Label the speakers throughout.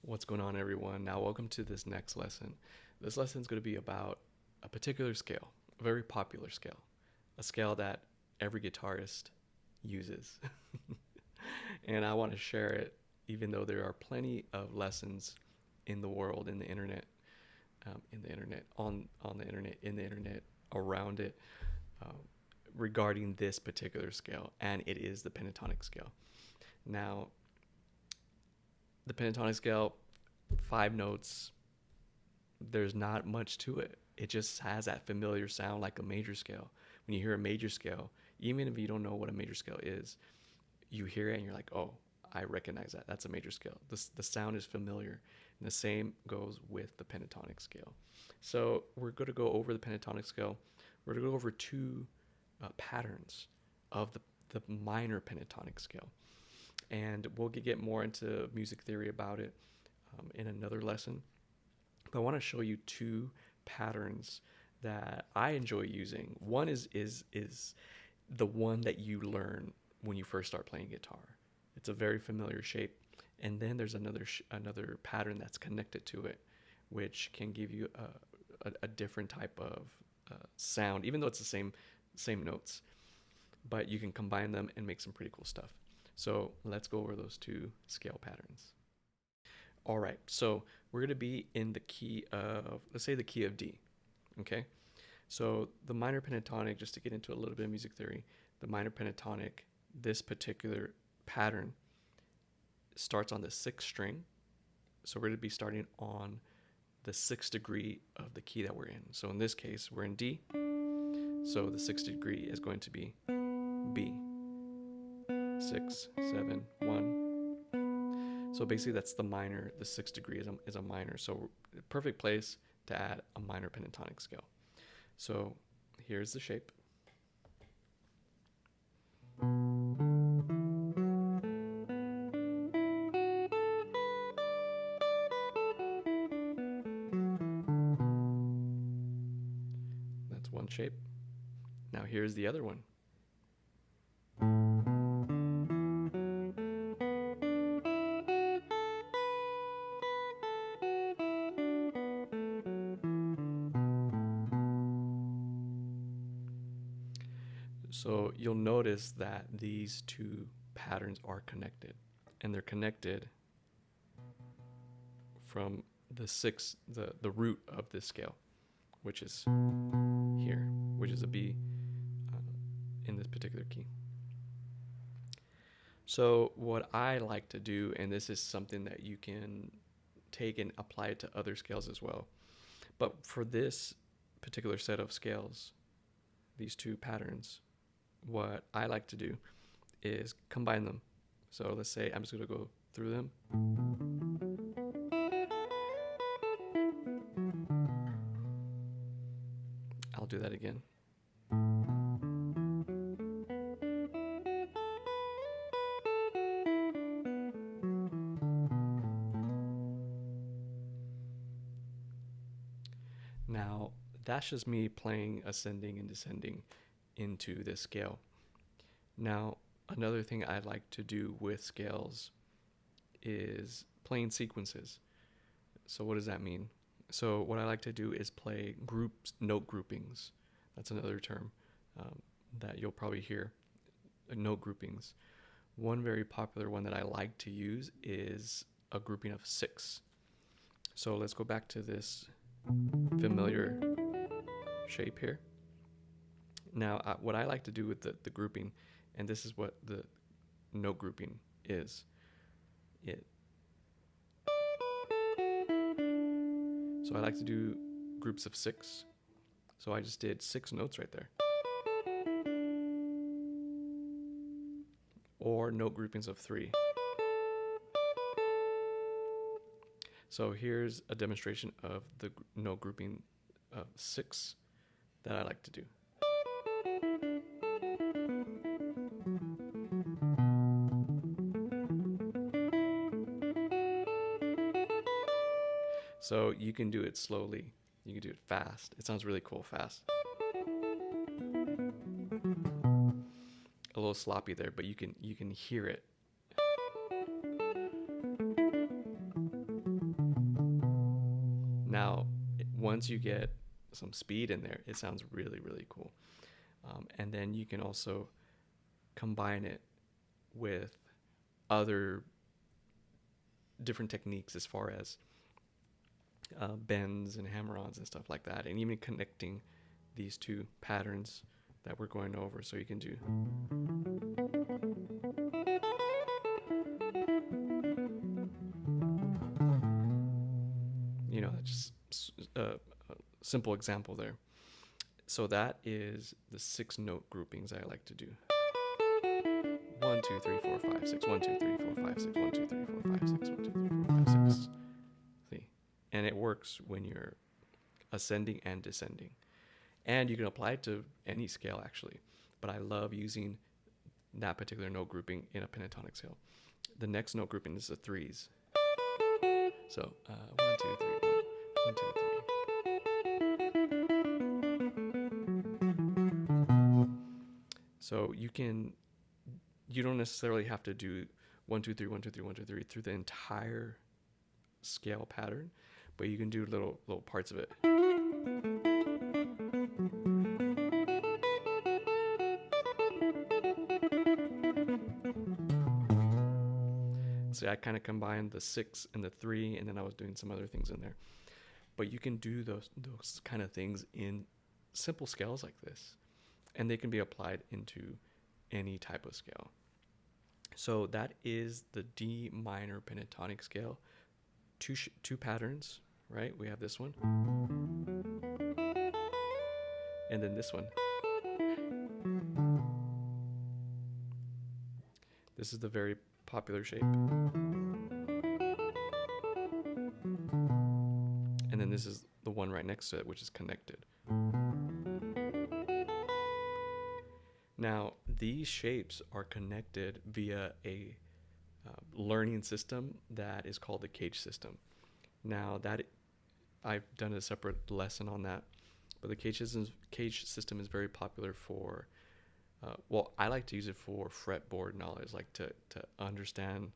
Speaker 1: What's going on, everyone? Now, welcome to this next lesson. This lesson is going to be about a particular scale, a very popular scale, a scale that every guitarist uses. And I want to share it, even though there are plenty of lessons in the world, in the internet, on the internet, in the internet, around it, um, regarding this particular scale, and it is the pentatonic scale. Now, the pentatonic scale, 5 notes, there's not much to it. It just has that familiar sound like a major scale. When you hear a major scale, even if you don't know what a major scale is, you hear it and you're like, oh, I recognize that. That's a major scale. The sound is familiar. And the same goes with the pentatonic scale. So we're going to go over the pentatonic scale. We're going to go over two patterns of the minor pentatonic scale. And we'll get more into music theory about it in another lesson. But I want to show you two patterns that I enjoy using. One is the one that you learn when you first start playing guitar. It's a very familiar shape, and then there's another pattern that's connected to it, which can give you a different type of sound, even though it's the same notes. But you can combine them and make some pretty cool stuff. So let's go over those two scale patterns. All right, so we're going to be in the key of, let's say, the key of D, okay? So the minor pentatonic, just to get into a little bit of music theory, the minor pentatonic, this particular pattern starts on the sixth string. So we're going to be starting on the sixth degree of the key that we're in. So in this case, we're in D. So the sixth degree is going to be B. 6, 7, 1. So basically that's the minor. The sixth degree is a minor. So perfect place to add a minor pentatonic scale. So here's the shape. That's one shape. Now here's the other one. So you'll notice that these two patterns are connected, and they're connected from the root of this scale, which is here, which is a B in this particular key. So what I like to do, and this is something that you can take and apply it to other scales as well, but for this particular set of scales, these two patterns, what I like to do is combine them. So let's say I'm just going to go through them. I'll do that again. Now, that's just me playing ascending and descending into this scale. Now, another thing I like to do with scales is playing sequences. So what does that mean? So what I like to do is play note groupings. That's another term that you'll probably hear, note groupings. One very popular one that I like to use is a grouping of 6. So let's go back to this familiar shape here. Now, what I like to do with the grouping, and this is what the note grouping is. So I like to do groups of 6. So I just did 6 notes right there. Or note groupings of 3. So here's a demonstration of the note grouping of 6 that I like to do. So you can do it slowly. You can do it fast. It sounds really cool fast. A little sloppy there, but you can hear it. once you get some speed in there, it sounds really, really cool. And then you can also combine it with other different techniques as far as bends and hammer-ons and stuff like that, and even connecting these two patterns that we're going over. So you can do just a simple example there. So that is the 6 note groupings I like to do. 1, 2, 3, 4, 5, 6. 1, 2, 3, 4, 5, 6. 1, 2, 3, 4, 5, 6. 1, 2, 3, 4, 5, 6. See? And it works when you're ascending and descending. And you can apply it to any scale, actually. But I love using that particular note grouping in a pentatonic scale. The next note grouping is the 3s. So 1, 2, 3, 1, 1, 2, 3. So you don't necessarily have to do 1, 2, 3, 1, 2, 3, 1, 2, 3 through the entire scale pattern, but you can do little parts of it. So I kind of combined the 6 and the 3, and then I was doing some other things in there. But you can do those kind of things in simple scales like this, and they can be applied into any type of scale. So that is the D minor pentatonic scale. Two patterns, right? We have this one, and then this one. This is the very popular shape. And then this is the one right next to it, which is connected. Now, these shapes are connected via a learning system that is called the cage system. Now, I've done a separate lesson on that, but the cage system is very popular for, I like to use it for fretboard knowledge, like to understand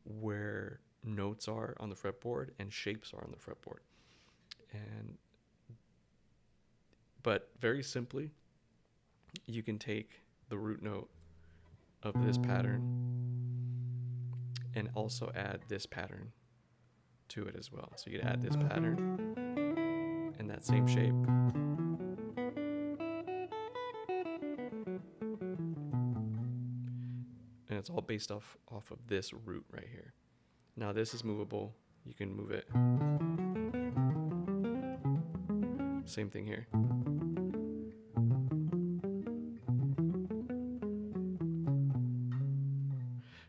Speaker 1: where notes are on the fretboard and shapes are on the fretboard. But very simply, you can take the root note of this pattern and also add this pattern to it as well. So you can add this pattern and that same shape. And it's all based off of this root right here. Now this is movable. You can move it. Same thing here.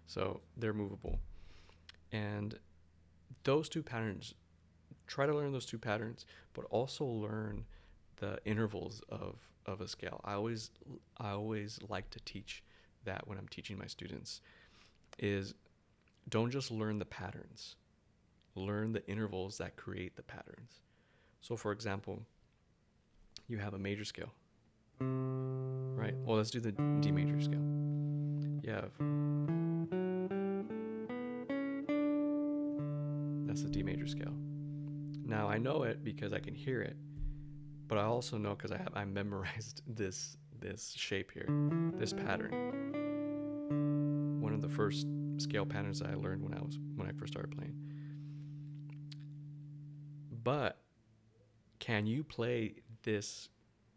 Speaker 1: So they're movable. And those two patterns, try to learn those two patterns, but also learn the intervals of a scale. I always like to teach that when I'm teaching my students, is don't just learn the patterns, learn the intervals that create the patterns. So for example, you have a major scale, right? Well, let's do the D major scale. You have, that's the D major scale. Now I know it because I can hear it, but I also know because I memorized this shape here, this pattern. One of the first scale patterns that I learned when I first started playing. But can you play this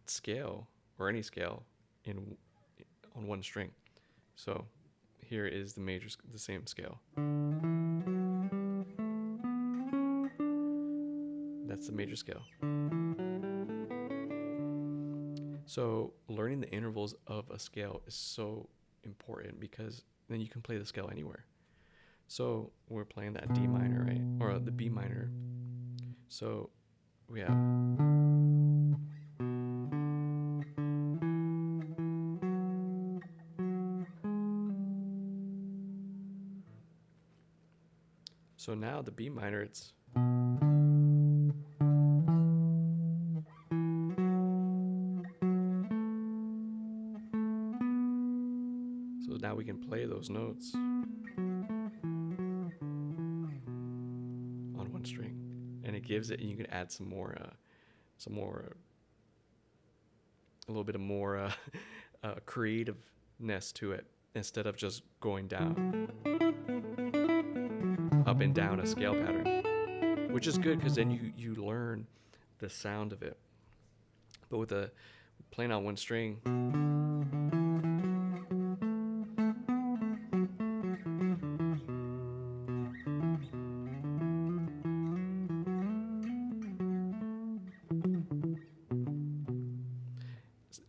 Speaker 1: scale or any scale on one string? So here is the same scale. That's the major scale. So learning the intervals of a scale is so important because then you can play the scale anywhere. So we're playing that D minor, right? Or the B minor. So we have so now the B minor, it's so now we can play those notes on one string, and it gives it, and you can add some more some more, a little bit of more creativeness to it, instead of just going down, up and down a scale pattern, which is good because then you learn the sound of it. But with a playing on one string,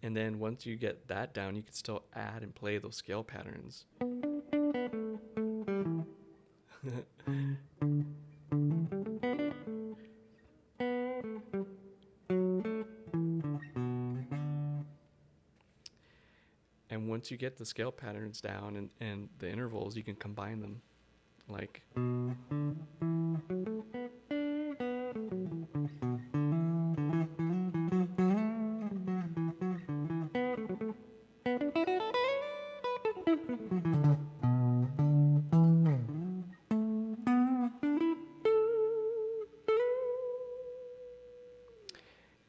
Speaker 1: and then once you get that down, you can still add and play those scale patterns. And once you get the scale patterns down and the intervals, you can combine them. Like,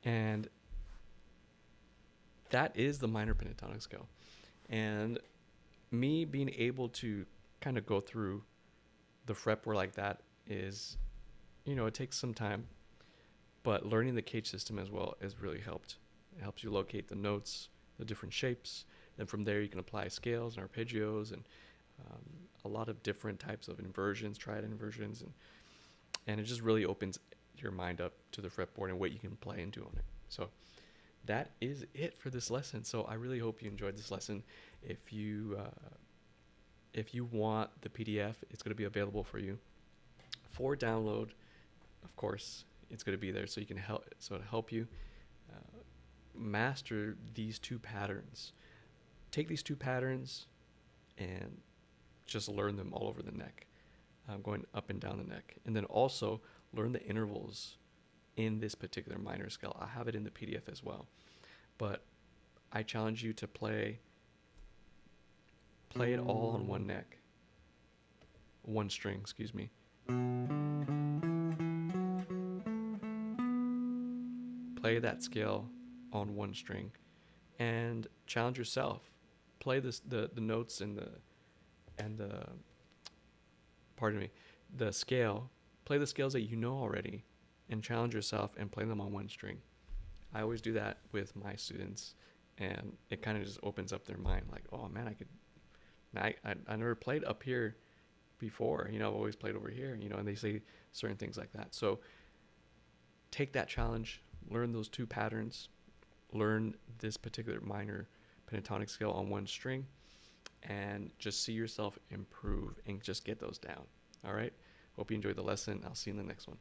Speaker 1: and that is the minor pentatonic scale. And me being able to kind of go through the fretboard like that is, it takes some time, but learning the cage system as well has really helped. It helps you locate the notes, the different shapes. Then from there you can apply scales and arpeggios and a lot of different types of inversions, triad inversions, and it just really opens your mind up to the fretboard and what you can play and do on it. So that is it for this lesson. So I really hope you enjoyed this lesson. If you want the PDF, it's going to be available for you for download. Of course, it's going to be there so you can help you master these two patterns. Take these two patterns and just learn them all over the neck, going up and down the neck, and then also learn the intervals in this particular minor scale. I have it in the PDF as well, but I challenge you to play it all on one string, excuse me. Play that scale on one string and challenge yourself. Play the notes and the scale. Play the scales that you know already and challenge yourself and play them on one string. I always do that with my students, and it kind of just opens up their mind, like, oh man, I never played up here before, I've always played over here, and they say certain things like that. So take that challenge, learn those two patterns, learn this particular minor pentatonic scale on one string, and just see yourself improve and just get those down. All right. Hope you enjoyed the lesson. I'll see you in the next one.